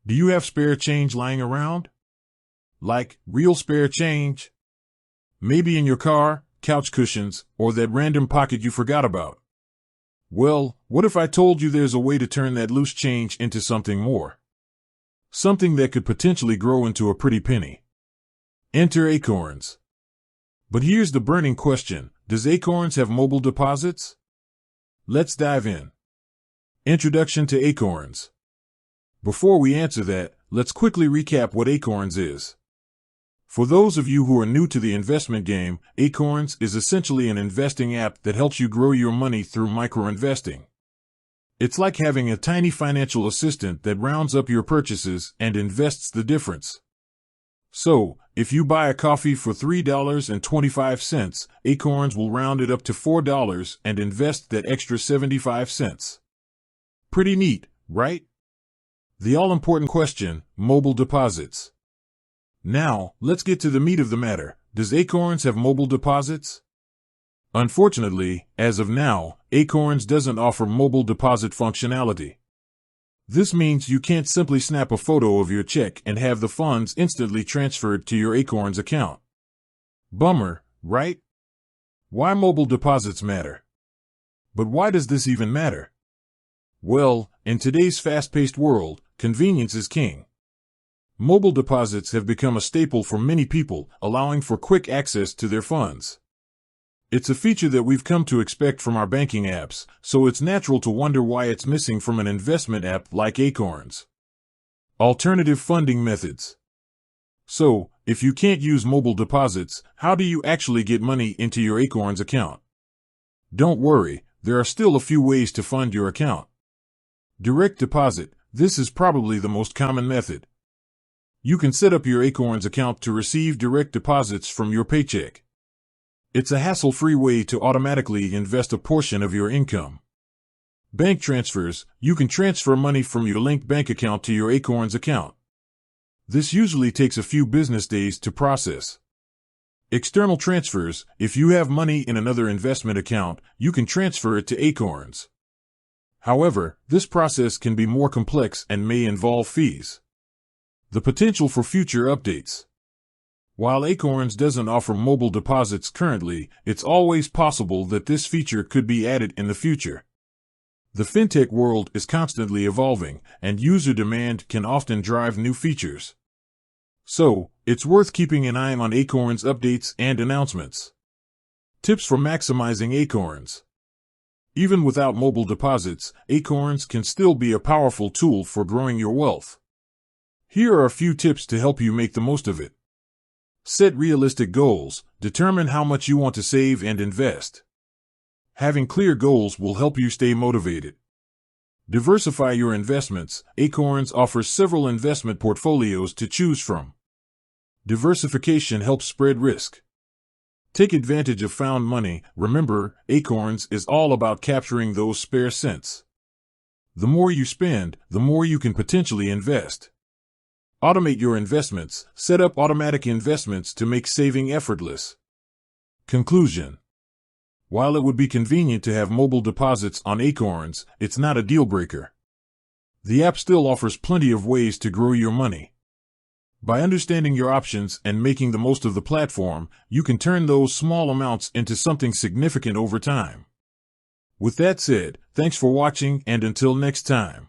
Do you have spare change lying around? Like real spare change? Maybe in your car, couch cushions, or that random pocket you forgot about. Well, what if I told you there's a way to turn that loose change into something more? Something that could potentially grow into a pretty penny. Enter Acorns. But here's the burning question: does Acorns have mobile deposits? Let's dive in. Introduction to Acorns. Before we answer that, let's quickly recap what Acorns is. For those of you who are new to the investment game, Acorns is essentially an investing app that helps you grow your money through micro-investing. It's like having a tiny financial assistant that rounds up your purchases and invests the difference. So, if you buy a coffee for $3.25, Acorns will round it up to $4 and invest that extra 75 cents. Pretty neat, right? The all-important question: mobile deposits. Now, let's get to the meat of the matter. Does Acorns have mobile deposits? Unfortunately, as of now, Acorns doesn't offer mobile deposit functionality. This means you can't simply snap a photo of your check and have the funds instantly transferred to your Acorns account. Bummer, right? Why mobile deposits matter? But why does this even matter? Well, in today's fast-paced world, convenience is king. Mobile deposits have become a staple for many people, allowing for quick access to their funds. It's a feature that we've come to expect from our banking apps, so it's natural to wonder why it's missing from an investment app like Acorns. Alternative funding methods. So, if you can't use mobile deposits, how do you actually get money into your Acorns account? Don't worry, there are still a few ways to fund your account. Direct deposit. This is probably the most common method. You can set up your Acorns account to receive direct deposits from your paycheck. It's a hassle-free way to automatically invest a portion of your income. Bank transfers. You can transfer money from your linked bank account to your Acorns account. This usually takes a few business days to process. External transfers. If you have money in another investment account, you can transfer it to Acorns. However, this process can be more complex and may involve fees. The potential for future updates. While Acorns doesn't offer mobile deposits currently, it's always possible that this feature could be added in the future. The fintech world is constantly evolving, and user demand can often drive new features. So, it's worth keeping an eye on Acorns updates and announcements. Tips for maximizing Acorns. Even without mobile deposits, Acorns can still be a powerful tool for growing your wealth. Here are a few tips to help you make the most of it. Set realistic goals. Determine how much you want to save and invest. Having clear goals will help you stay motivated. Diversify your investments. Acorns offers several investment portfolios to choose from. Diversification helps spread risk. Take advantage of found money. Remember, Acorns is all about capturing those spare cents. The more you spend, the more you can potentially invest. Automate your investments. Set up automatic investments to make saving effortless. Conclusion. While it would be convenient to have mobile deposits on Acorns, it's not a deal breaker. The app still offers plenty of ways to grow your money. By understanding your options and making the most of the platform, you can turn those small amounts into something significant over time. With that said, thanks for watching, and until next time.